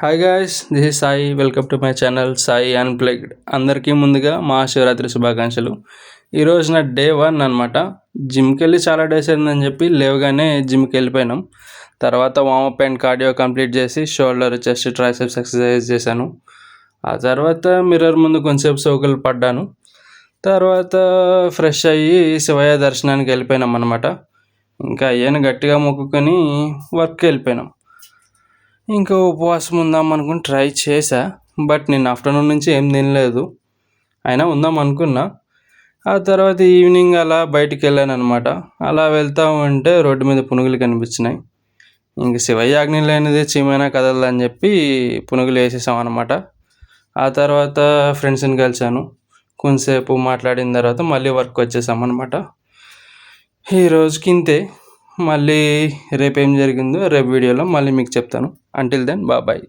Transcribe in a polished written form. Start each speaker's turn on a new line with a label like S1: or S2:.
S1: Hi guys, this is Sai. Welcome to my channel Sai unplugged. అందరికీ ముందుగా మహాశివరాత్రి శుభాకాంక్షలు. ఈరోజు నా డే 1 అనమాట. జిమ్కి వెళ్ళి చాలా డేస్ అయిందని చెప్పి లేవగానే జిమ్కి వెళ్ళిపోయినాం. తర్వాత వార్మప్ అండ్ కార్డియో కంప్లీట్ చేసి షోల్డర్, చెస్ట్, ట్రైసెప్స్ ఎక్సర్సైజ్ చేశాను. ఆ తర్వాత మిర్రర్ ముందు కొంచెంసేపు సోకులు పడ్డాను. తర్వాత ఫ్రెష్ అయ్యి శివయ్య దర్శనానికి వెళ్ళిపోయినాం అనమాట. ఇంకా అయ్యాను గట్టిగా మొక్కుకొని వర్క్కి వెళ్ళిపోయినాం. ఇంకా ఉపవాసం ఉందాం అనుకుని ట్రై చేశా. బట్ నేను ఆఫ్టర్నూన్ నుంచి ఏం తినలేదు. అయినా ఉందాం అనుకున్నా. ఆ తర్వాత ఈవినింగ్ అలా బయటికి వెళ్ళాను అనమాట. అలా వెళ్తూ ఉంటే రోడ్డు మీద పునుగులు కనిపించినాయి. ఇంక శివయ్య ఆజ్ఞ లేనిదే చీమైనా కదలదని చెప్పి పునుగులు వేసేసాం అనమాట. ఆ తర్వాత ఫ్రెండ్స్ని కలిశాను. కొంతసేపు మాట్లాడిన తర్వాత మళ్ళీ వర్క్ వచ్చేసాం అనమాట. ఈ రోజుకి ఇంతే. మళ్ళీ రేపు ఏం జరిగిందో రేపు వీడియోలో మళ్ళీ మీకు చెప్తాను. Until then bye.